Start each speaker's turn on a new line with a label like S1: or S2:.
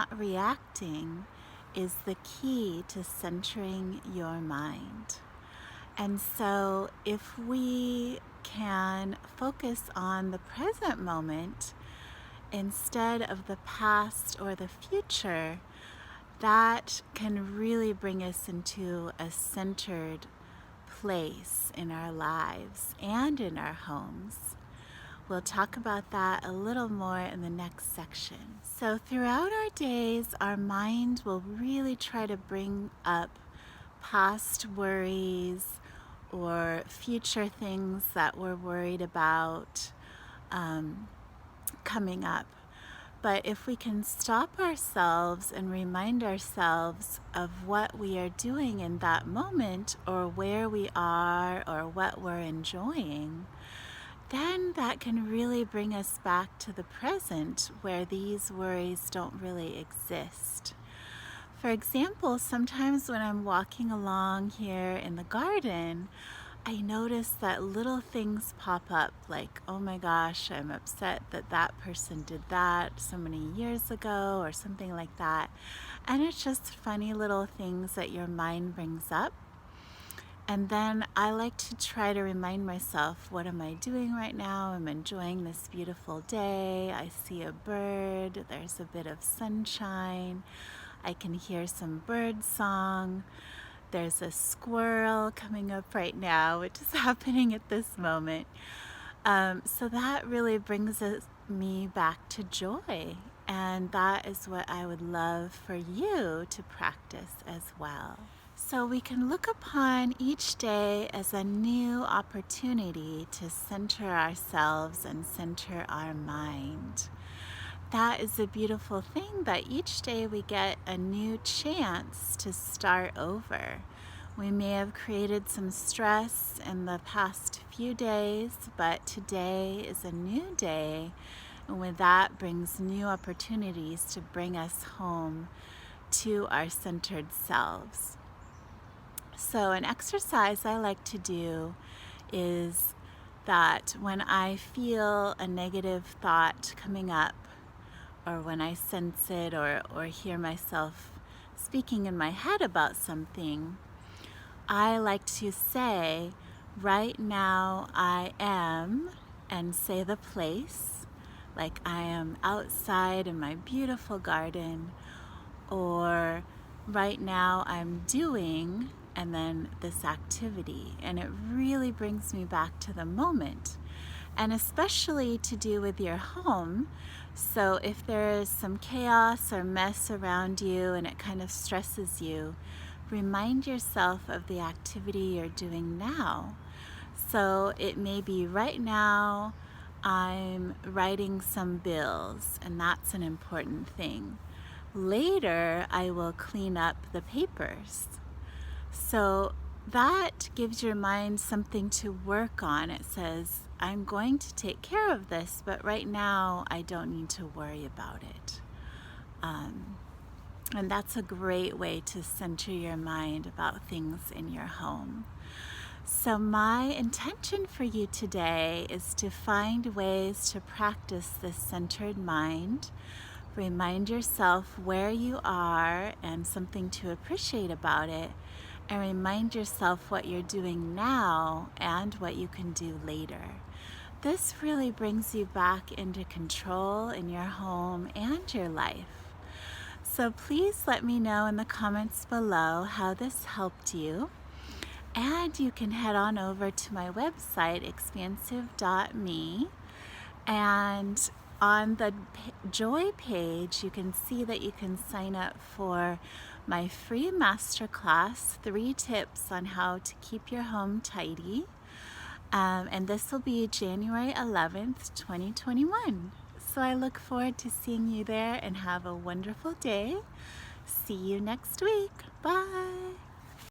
S1: not reacting is the key to centering your mind. And so if we can focus on the present moment instead of the past or the future, that can really bring us into a centered place in our lives and in our homes. We'll talk about that a little more in the next section. So throughout our days, our mind will really try to bring up past worries or future things that we're worried about coming up. But if we can stop ourselves and remind ourselves of what we are doing in that moment, or where we are, or what we're enjoying, then that can really bring us back to the present where these worries don't really exist. For example, sometimes when I'm walking along here in the garden, I notice that little things pop up like, oh my gosh, I'm upset that that person did that so many years ago, or something like that. And it's just funny little things that your mind brings up. And then I like to try to remind myself, what am I doing right now? I'm enjoying this beautiful day. I see a bird. There's a bit of sunshine. I can hear some bird song. There's a squirrel coming up right now, which is happening at this moment. So that really brings me back to joy. And that is what I would love for you to practice as well. So we can look upon each day as a new opportunity to center ourselves and center our mind. That is a beautiful thing, that each day we get a new chance to start over. We may have created some stress in the past few days, but today is a new day, and with that brings new opportunities to bring us home to our centered selves. So an exercise I like to do is that when I feel a negative thought coming up, or when I sense it or hear myself speaking in my head about something, I like to say, right now I am, and say the place, like I am outside in my beautiful garden, or right now I'm doing, and then this activity. And it really brings me back to the moment. And especially to do with your home. So if there is some chaos or mess around you and it kind of stresses you, remind yourself of the activity you're doing now. So it may be, right now I'm writing some bills, and that's an important thing. Later I will clean up the papers. So that gives your mind something to work on. It says, I'm going to take care of this, but right now I don't need to worry about it. And that's a great way to center your mind about things in your home. So my intention for you today is to find ways to practice this centered mind. Remind yourself where you are and something to appreciate about it, and remind yourself what you're doing now and what you can do later. This really brings you back into control in your home and your life. So please let me know in the comments below how this helped you. And you can head on over to my website, expansive.me, and on the Joy page, you can see that you can sign up for my free masterclass, 3 tips on how to keep your home tidy. And this will be January 11th, 2021. So I look forward to seeing you there, and have a wonderful day. See you next week. Bye.